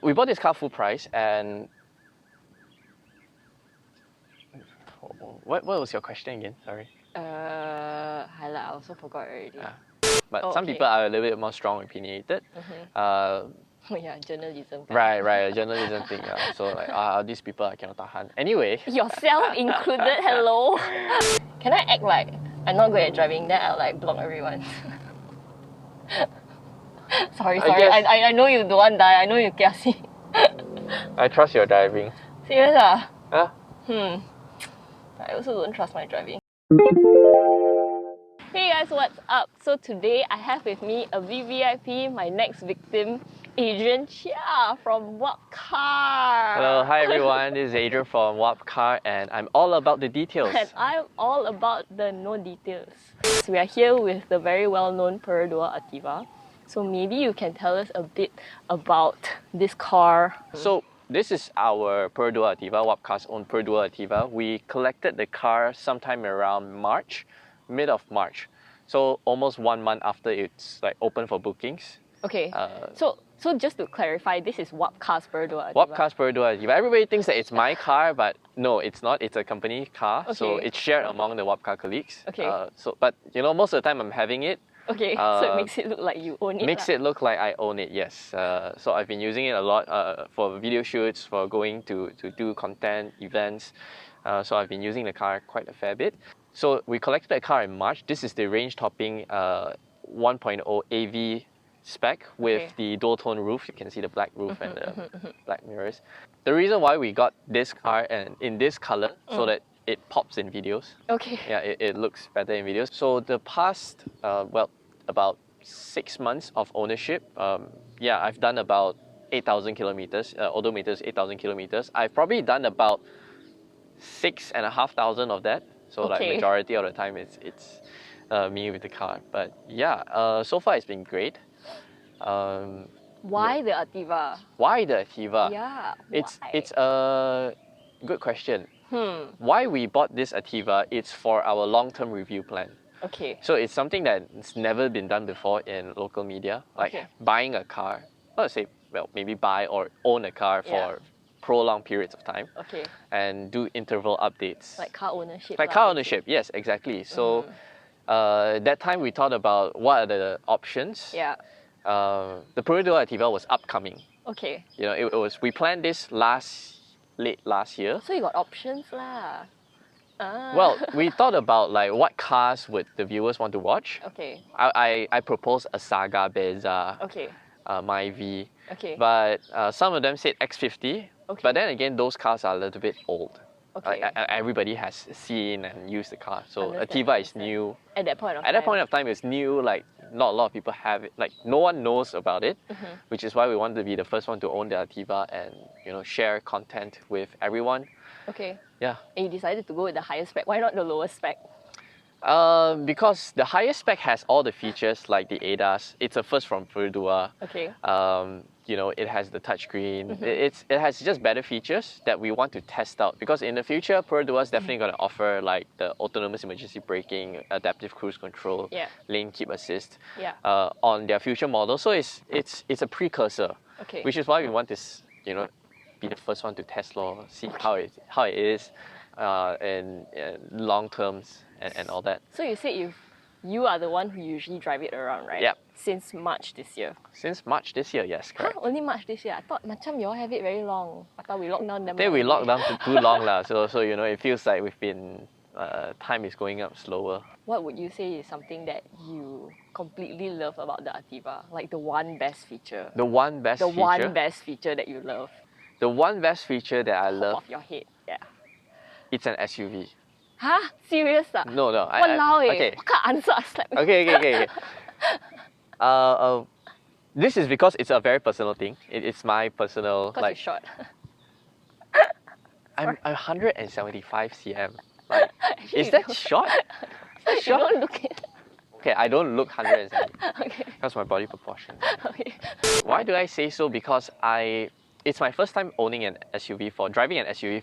We bought this car full price, and what was your question again? Sorry. I also forgot already. But some people are a little bit more strong opinionated. Yeah, journalism. Right, journalism thing. So like, these people I cannot tahan. Anyway. Yourself included, hello. Can I act like I'm not good at driving, then I'll like block everyone? Sorry. I know you don't want die. I know you kiasi. I trust your driving. Serious ah? Huh? I also don't trust my driving. Hey guys, what's up? So today I have with me a VVIP, my next victim, Adrian from Wapcar. Hello, hi everyone. This is Adrian from Wapcar, and I'm all about the details. And I'm all about the no details. So we are here with the very well-known Perodua Ativa. So maybe you can tell us a bit about this car. So this is our Perodua Ativa, Wapcar's own Perodua Ativa. We collected the car sometime around March, mid of March. So almost 1 month after it's like open for bookings. Okay. So just to clarify, this is Wapcar's Perodua Ativa. Wapcar's Perodua Ativa. Everybody thinks that it's my car, but no, it's not. It's a company car. Okay. So it's shared among the Wapcar colleagues. Okay. But you know, most of the time I'm having it. Okay, so it makes it look like you own it. Makes it look like I own it, yes. So I've been using it a lot for video shoots, for going to do content, events. So I've been using the car quite a fair bit. So we collected the car in March. This is the range-topping 1.0 AV spec with the dual-tone roof. You can see the black roof and the black mirrors. The reason why we got this car and in this color, so that it pops in videos. Okay. Yeah, it looks better in videos. So the past, about 6 months of ownership, I've done about 8,000 kilometers, odometers 8,000 kilometers. I've probably done about 6,500 of that. So like majority of the time it's me with the car. But yeah, so far it's been great. Why the Ativa? Why the Ativa? Yeah. It's a good question. Why we bought this Ativa, it's for our long-term review plan. Okay. So it's something that's never been done before in local media, like buying a car. Not to say, maybe buy or own a car for prolonged periods of time. Okay. And do interval updates. Like car ownership. Like car ownership, yes, exactly. So that time we thought about what are the options. Yeah. The Perodua Ativa was upcoming. Okay. You know, it was, we planned this late last year. So you got options lah. Well, we thought about like what cars would the viewers want to watch. Okay. I proposed a Saga Beza. Okay. Myvi. Okay. But some of them said X50. Okay. But then again, those cars are a little bit old. Okay. Everybody has seen and used the car. So Ativa is new. At that point of time, it's new. Like not a lot of people have it. Like no one knows about it, which is why we wanted to be the first one to own the Ativa and share content with everyone. Okay. Yeah. And you decided to go with the highest spec. Why not the lowest spec? Because the highest spec has all the features like the ADAS. It's a first from Perodua. Okay. It has the touchscreen. It has just better features that we want to test out because in the future, Perodua is definitely going to offer like the autonomous emergency braking, adaptive cruise control, lane keep assist on their future model. So it's a precursor, which is why we want this, be the first one to test law, see how it is in long terms and all that. So you said you are the one who usually drive it around, right? Yeah. Since March this year. Since March this year, yes, correct. Huh? Only March this year? I thought macam you all have it very long. I thought we locked down them. Then we locked down too long lah. So it feels like we've been time is going up slower. What would you say is something that you completely love about the Ativa? Like the one best feature. The one best feature that you love. The one best feature that I love. Top of your head, yeah. It's an SUV. Huh? Serious? No. Walao okay. What kind of answer I slept with? Okay. This is because it's a very personal thing. It's my personal. Because it's short. I'm 175 cm. Like, is that short? Is that short? You don't look it. Okay, I don't look 170. Okay. That's my body proportion. Okay. Why do I say so? Because it's my first time driving an SUV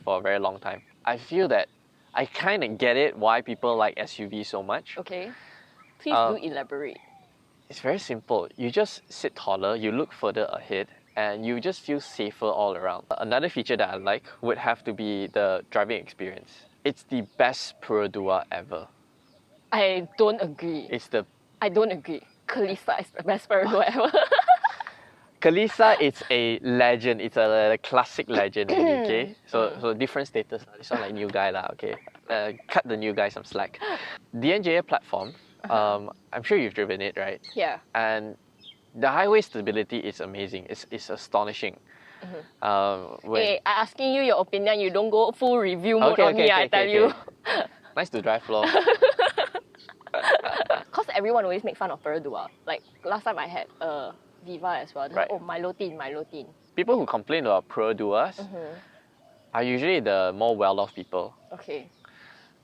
for a very long time. I feel that I kind of get it why people like SUVs so much. Okay. Please do elaborate. It's very simple. You just sit taller, you look further ahead, and you just feel safer all around. Another feature that I like would have to be the driving experience. It's the best Perodua ever. I don't agree. I don't agree. Kalisa is the best Perodua ever. Kalisa is a legend. It's a classic legend in the UK. So different status. This one like new guy lah. Okay, cut the new guy some slack. The NJA platform. I'm sure you've driven it, right? Yeah. And the highway stability is amazing. It's astonishing. Hey, I'm asking you your opinion. You don't go full review mode on me. I tell you. Nice to drive, lor. Because everyone always make fun of Perodua. Like last time I had Viva as well. Right. Like, oh, Milo tin. People who complain about Peroduas are usually the more well-off people. Okay.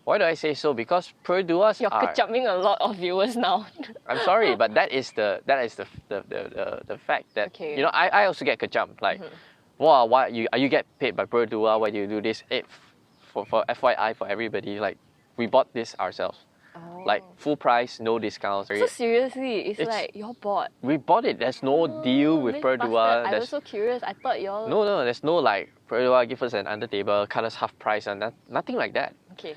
Why do I say so? Because Peroduas You're kecaping a lot of viewers now. I'm sorry, but that is the fact that you know I also get kecap. Like, wow, why you get paid by Perodua? Why do you do this? For FYI for everybody, like we bought this ourselves. Like full price, no discounts. So seriously, it's like y'all bought. We bought it. There's no deal with Perodua. I was so curious. I thought y'all. No. There's no like Perodua give us an under table, cut us half price, and nothing like that. Okay.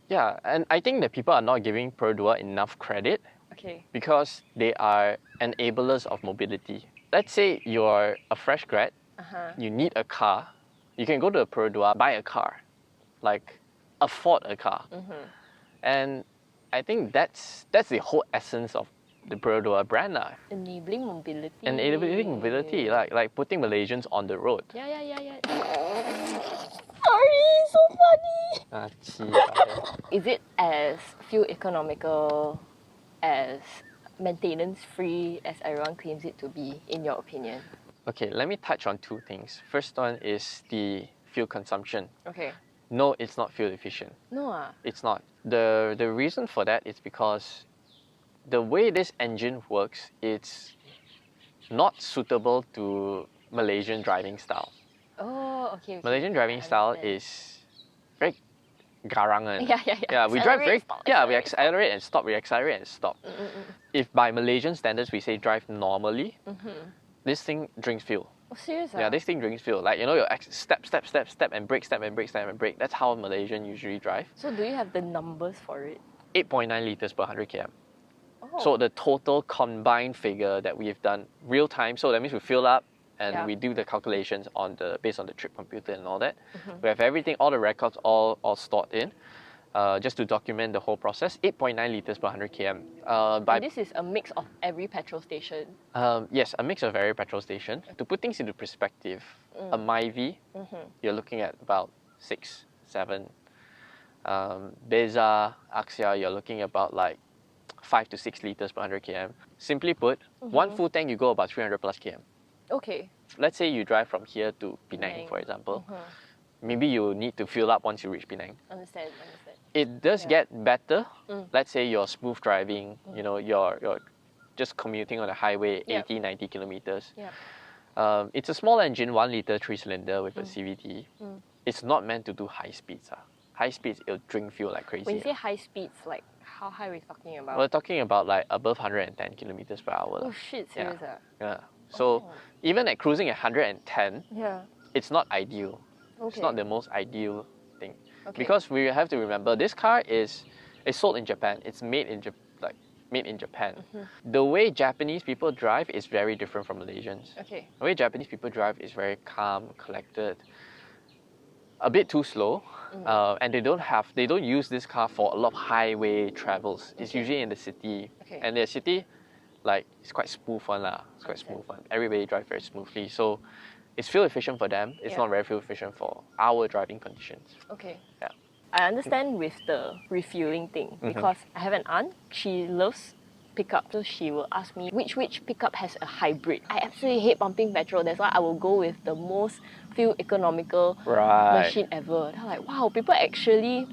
Yeah, and I think that people are not giving Perodua enough credit. Okay. Because they are enablers of mobility. Let's say you're a fresh grad, you need a car, you can go to a Perodua, buy a car, like afford a car. And I think that's the whole essence of the Perodua brand. Enabling mobility. Enabling mobility, like putting Malaysians on the road. Yeah. Sorry, so funny. Is it as fuel economical, as maintenance free as everyone claims it to be, in your opinion? Okay, let me touch on two things. First one is the fuel consumption. Okay. No, it's not fuel efficient. No. It's not. The reason for that is because the way this engine works, it's not suitable to Malaysian driving style. Oh, okay. Malaysian driving style is very garangan. Yeah. We drive very. We accelerate and stop. We accelerate and stop. If by Malaysian standards we say drive normally, this thing drinks fuel. Oh, seriously? Yeah, this thing drinks fuel. Like, you know, you step and brake, step and brake, step and brake. That's how Malaysian usually drive. So do you have the numbers for it? 8.9 liters per 100 km. Oh. So the total combined figure that we've done real time. So that means we fill up and we do the calculations based on the trip computer and all that. We have everything, all the records all stored in, just to document the whole process. 8.9 liters per 100 km. And this is a mix of every petrol station? Yes, a mix of every petrol station. To put things into perspective, a Myvi, you're looking at about 6, 7. Beza, Axia, you're looking about like 5 to 6 liters per 100 km. Simply put, one full tank you go about 300 plus km. Okay. Let's say you drive from here to Penang, for example. Maybe you need to fill up once you reach Penang. Understand. It does get better. Let's say you're smooth driving, you know, you're just commuting on the highway 80, 90 kilometers. It's a small engine, 1 liter, 3-cylinder with a CVT. It's not meant to do high speeds. High speeds, it'll drink fuel like crazy. When you say high speeds, like how high are we talking about? We're talking about like above 110 kilometers per hour. Oh shit, serious? Yeah. So even at cruising at 110, it's not ideal. It's not the most ideal thing. Because we have to remember, this car is sold in Japan. It's made in Japan. The way Japanese people drive is very different from Malaysians. Okay. The way Japanese people drive is very calm, collected, a bit too slow, and they don't use this car for a lot of highway travels. It's usually in the city, and the city, like, it's quite smooth one lah. It's quite smooth one. Everybody drives very smoothly, so it's fuel efficient for them. It's not very fuel efficient for our driving conditions. Okay. Yeah. I understand with the refueling thing because I have an aunt. She loves pickup, so she will ask me which pickup has a hybrid. I absolutely hate pumping petrol. That's why I will go with the most fuel economical machine ever. And I'm like, wow, people actually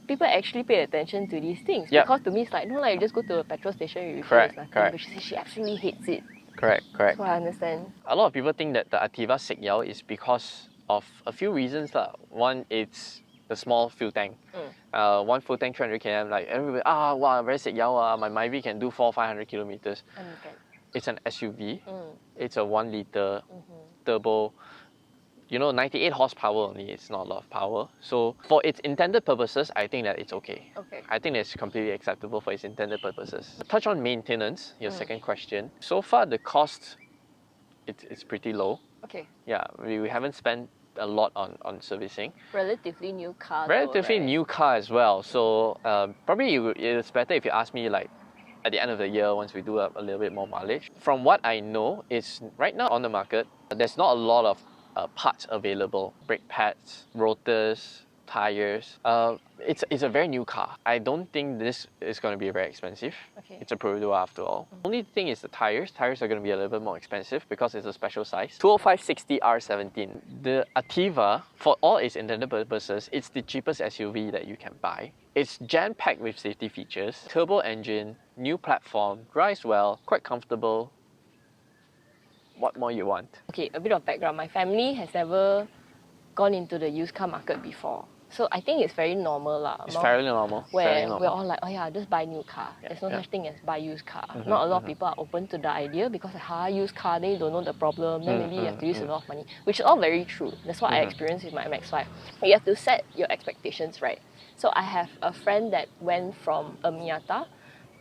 pay attention to these things. Because to me it's like, no, like you just go to a petrol station, you refuel, it's nothing. But she says she absolutely hates it. Correct. So I understand. A lot of people think that the Ativa Signal is because of a few reasons. One, it's the small fuel tank. One full tank 300 km, like everybody, wow, very sick, my Myvi can do 400-500 kilometers. It's an SUV. It's a 1 liter turbo. 98 horsepower only, it's not a lot of power. So for its intended purposes, I think that it's okay. I think it's completely acceptable for its intended purposes. Touch on maintenance, your second question. So far, the cost, it's pretty low. Yeah, we haven't spent a lot on servicing. Relatively new car. Relatively new car as well. So probably it's better if you ask me like at the end of the year once we do a little bit more mileage. From what I know, it's right now on the market, there's not a lot of parts available. Brake pads, rotors, tires. It's a very new car. I don't think this is going to be very expensive. It's a Perodua after all. Only thing is the tires. Tires are going to be a little bit more expensive because it's a special size. 205/60R17. The Ativa, for all its intended purposes, it's the cheapest SUV that you can buy. It's jam-packed with safety features. Turbo engine, new platform, drives well, quite comfortable. What more you want? Okay, a bit of background. My family has never gone into the used car market before. So I think it's very normal lah. It's fairly normal. Where we're all like, oh yeah, just buy new car. There's no such thing as buy used car. Not a lot of people are open to the idea because used car, then you don't know the problem, then maybe you have to use a lot of money. Which is all very true. That's what I experienced with my MX-5. You have to set your expectations right. So I have a friend that went from a Miata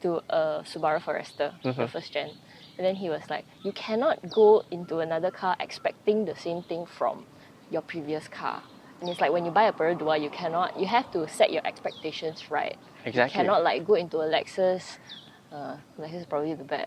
to a Subaru Forester, the first gen. And then he was like, you cannot go into another car expecting the same thing from your previous car. And it's like when you buy a Perodua, you have to set your expectations right. Exactly. You cannot like go into a Lexus. Lexus is probably the bad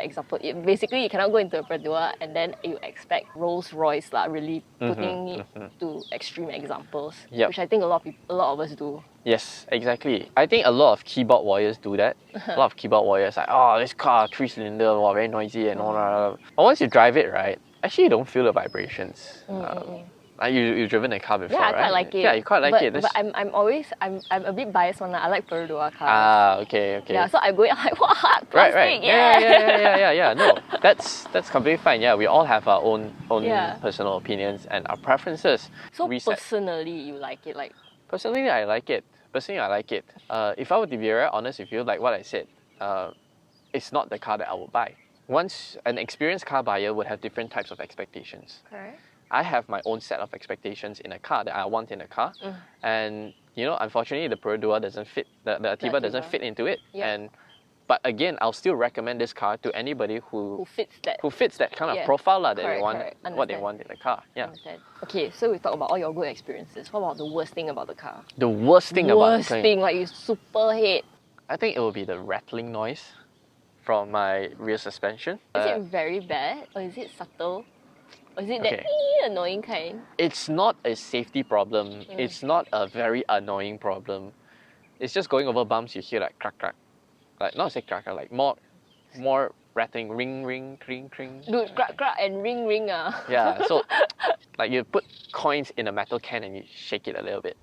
example. Basically, you cannot go into a Perodua and then you expect Rolls Royce, really putting it to extreme examples, which I think a lot of us do. Yes, exactly. I think a lot of keyboard warriors do that. A lot of keyboard warriors like, oh, this car, 3-cylinder, wow, very noisy and all that. But once you drive it, right, actually you don't feel the vibrations. You've driven a car before, right? Yeah, I quite like it. Yeah, you quite like it. But I'm a bit biased on that. I like Perodua cars. Okay. Yeah, so I go in, I'm like, what? Plastic, right. Yeah. No, that's completely fine. Yeah, we all have our own personal opinions and our preferences. So personally, you like it? Personally, I like it. If I were to be very honest with you, like what I said, it's not the car that I would buy. Once an experienced car buyer would have different types of expectations. Correct. I have my own set of expectations in a car that I want in a car, and unfortunately, the Perodua doesn't fit. The Ativa doesn't fit into it, but again, I'll still recommend this car to anybody who fits that kind of profile that they want, what they want in the car. Yeah. Understand. Okay, so we talked about all your good experiences. What about the worst thing about the car? The worst thing about the car? Like you super hate. I think it will be the rattling noise from my rear suspension. Is it very bad or is it subtle? Or is it that annoying kind? It's not a safety problem. It's not a very annoying problem. It's just going over bumps, you hear like crack crack. Like not say crack, like more rattling, ring ring, cring cring. Dude, crack crack and ring ring Yeah, so like you put coins in a metal can and you shake it a little bit.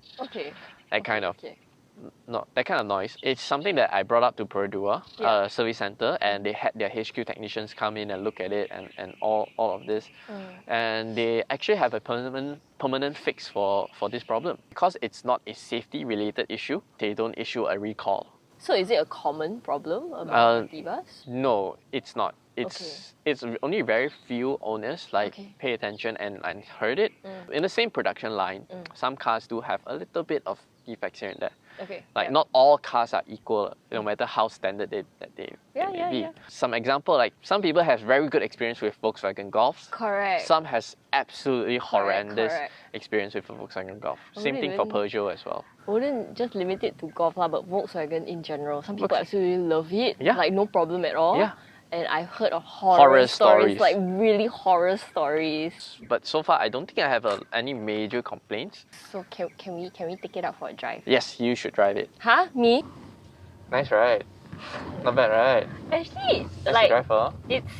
That kind of noise. It's something that I brought up to Perodua service center, and they had their HQ technicians come in and look at it and all of this. And they actually have a permanent fix for this problem. Because it's not a safety related issue, they don't issue a recall. So is it a common problem about Ativas? No, it's not. It's only very few owners pay attention and heard it. In the same production line, some cars do have a little bit of defects here and there. Not all cars are equal, no matter how standard they may be. Some example, like some people have very good experience with Volkswagen Golfs. Correct. Some has absolutely horrendous experience with a Volkswagen Golf. Same thing for Peugeot as well. Wouldn't just limit it to Golf but Volkswagen in general. Some people absolutely love it. Like no problem at all. Yeah. And I've heard of horror stories, like really horror stories. But so far, I don't think I have any major complaints. So can we take it out for a drive? Yes, you should drive it. Huh? Me? Nice, right? Not bad, right? Actually, like driver. It's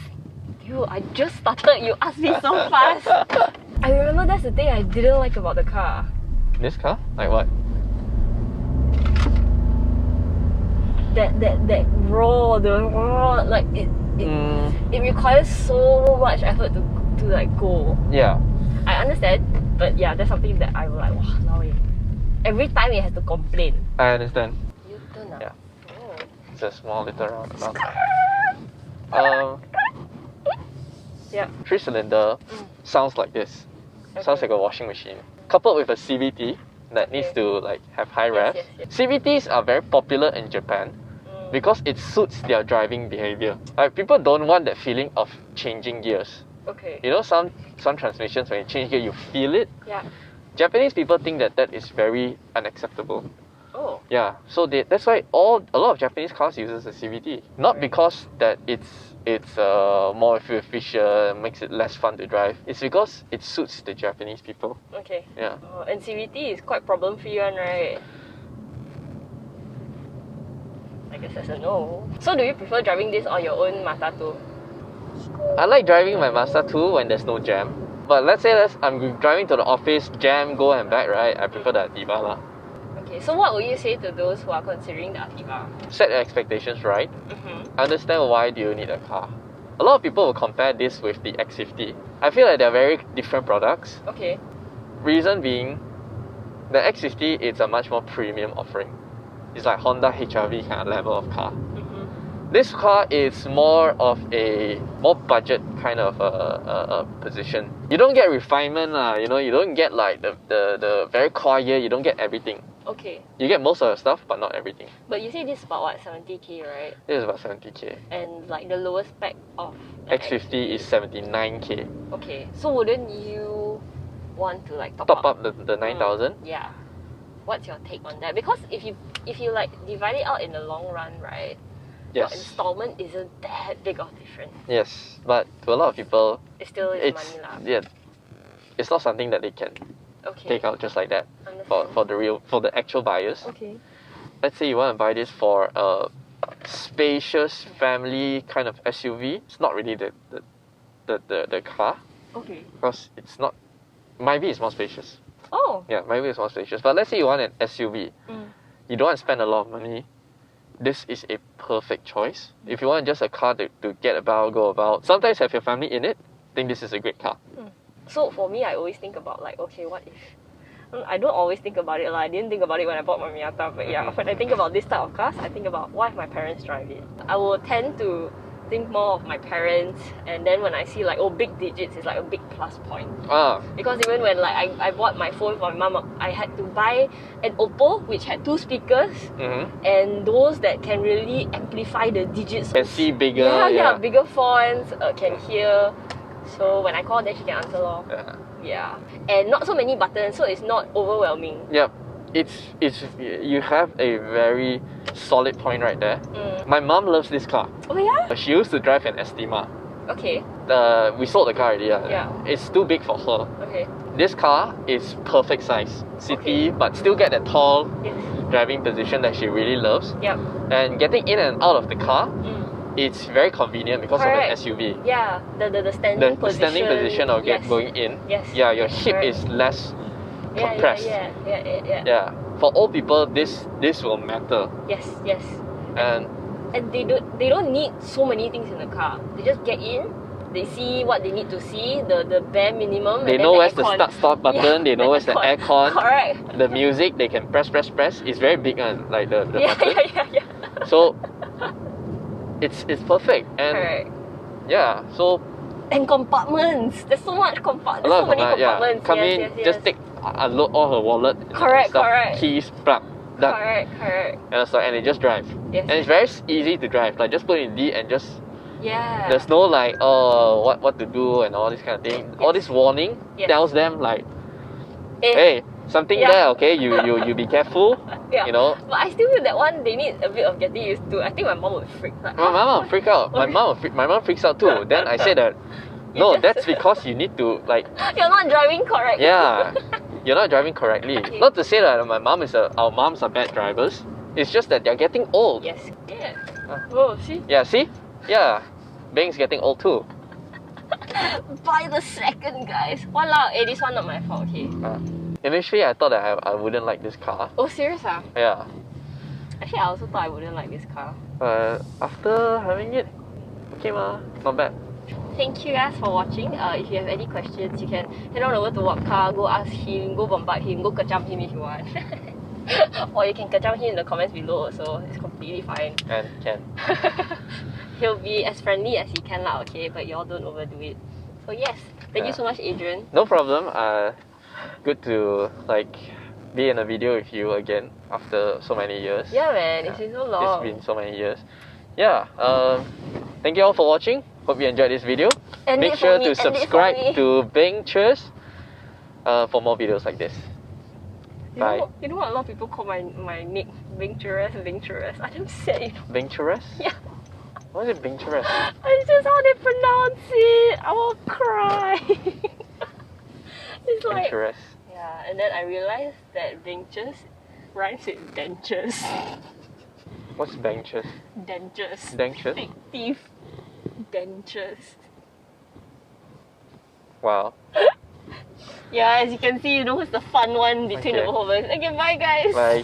you. I just started. You asked me so fast. I remember that's the thing I didn't like about the car. This car? Like what? That roar, like it requires so much effort to like go. Yeah. I understand, but yeah, that's something that I will like, wow, now every time it has to complain. I understand. U-turn. Yeah. Oh. It's a small little roundabout. Yeah. 3-cylinder sounds like this. Okay. Sounds like a washing machine. Coupled with a CVT that needs to like have high revs. Yes. CVTs are very popular in Japan because it suits their driving behavior. Like people don't want that feeling of changing gears. Okay. You know, some transmissions when you change gear you feel it. Yeah. Japanese people think that is very unacceptable. Oh. Yeah, so that's why a lot of Japanese cars uses a CVT. Not because that it's more fuel efficient, makes it less fun to drive. It's because it suits the Japanese people. Okay. Yeah. Oh, and CVT is quite problem-free one, right? I guess that's a no. So do you prefer driving this or your own Mazda 2? I like driving my Mazda 2 when there's no jam. But let's say I'm driving to the office, jam, go and back, right? I prefer the Ativa lah. Okay, so what would you say to those who are considering the Ativa? Set your expectations right. Understand why do you need a car. A lot of people will compare this with the X50. I feel like they're very different products. Okay. Reason being, the X50 is a much more premium offering. It's like Honda HR-V kind of level of car. This car is more of a more budget kind of a position. You don't get refinement lah, you know, you don't get like the very quiet, you don't get everything. Okay. You get most of the stuff, but not everything. But you say this is about what, 70k, right? This is about 70k. And like the lowest spec of X50 is 79k. Okay, so wouldn't you want to like Top up the 9,000? Yeah. What's your take on that? Because if you like divide it out in the long run, right? Yes. Your installment isn't that big of difference. Yes, but to a lot of people, It still is money lah. Yeah, it's not something that they can take out just like that for the actual buyers. Okay. Let's say you want to buy this for a spacious family kind of SUV. It's not really the car. Okay. Because it's not. Myvi is more spacious. Oh. Yeah, Myvi is more spacious. But let's say you want an SUV. You don't want to spend a lot of money. This is a perfect choice. If you want just a car to get about, go about, sometimes have your family in it, I think this is a great car. So for me, I always think about like, okay, what if... I don't always think about it. I didn't think about it when I bought my Miata, but yeah, when I think about this type of cars, I think about what if my parents drive it. I will tend to think more of my parents, and then when I see like, oh, big digits is like a big plus point. Because even when like I bought my phone for my mum, I had to buy an Oppo which had 2 speakers and those that can really amplify the digits. Can see bigger. Yeah, bigger fonts, can hear. So when I call, then she can answer lor. Yeah. And not so many buttons, so it's not overwhelming. Yep. It's you have a very solid point right there. My mom loves this car. Oh yeah? She used to drive an Estima. Okay. We sold the car already. Yeah. It's too big for her. Okay. This car is perfect size. City, but still get that tall driving position that she really loves. Yep. And getting in and out of the car, it's very convenient because of an SUV. Yeah, the standing position. The standing position of going in. Yes. Yeah, your hip is less compressed. Yeah. For old people, this will matter. Yes. And they don't need so many things in the car. They just get in, they see what they need to see, the bare minimum. They know where's the start button, they know where's the aircon. Correct. The music, they can press. It's very big one, like the button. Yeah. So it's perfect. And correct. Yeah, so and compartments. There's so much compartments. A lot of compartments. Yeah. Come in, just take unload all her wallet. Correct. Keys, plug. Done. Correct. And they just drive. Yes. And it's very easy to drive. Like just put in D and just. Yeah. There's no like what to do and all this kind of thing. Yes. All this warning tells them like, hey, something there. Okay, you be careful. Yeah. You know. But I still feel that one they need a bit of getting used to. I think my mom would freak. Like, my mom would freak out. My mom freaks out too. Then I say that. No, that's because you need to like. You're not driving correctly. Yeah, you're not driving correctly. Okay. Not to say that our moms are bad drivers. It's just that they're getting old. Yes. Yeah. Oh, see. Yeah, see. Yeah, Beng's getting old too. By the second, guys. Walao, this one not my fault. Okay. Initially, I thought that I wouldn't like this car. Oh, serious? Yeah. Actually, I also thought I wouldn't like this car. After having it, okay ma, not bad. thank you guys for watching. If you have any questions, you can head on over to Wapcar, go ask him, go bombard him, go kacam him if you want. Or you can kacam him in the comments below also. It's completely fine. And can. He'll be as friendly as he can lah, okay? But y'all don't overdo it. So yes, thank you so much, Adrian. No problem. Good to like be in a video with you again after so many years. Yeah, man, it's been so long. It's been so many years. Yeah. Thank you all for watching. Hope you enjoyed this video. Make sure to subscribe to Beng Cheers for more videos like this. Bye. You know what a lot of people call my nick? Beng Cheers. I don't say it. Beng Cheers? Yeah. What is it, Beng Cheers? It's just how they pronounce it. I will cry. It's like Beng Cheers. Yeah, and then I realized that Ventures rhymes with dentures. What's Ventures? Dentures. Dentures? Big teeth. Dentures. Wow. Yeah, as you can see, you know who's the fun one between the both of us. Okay, bye guys. Bye.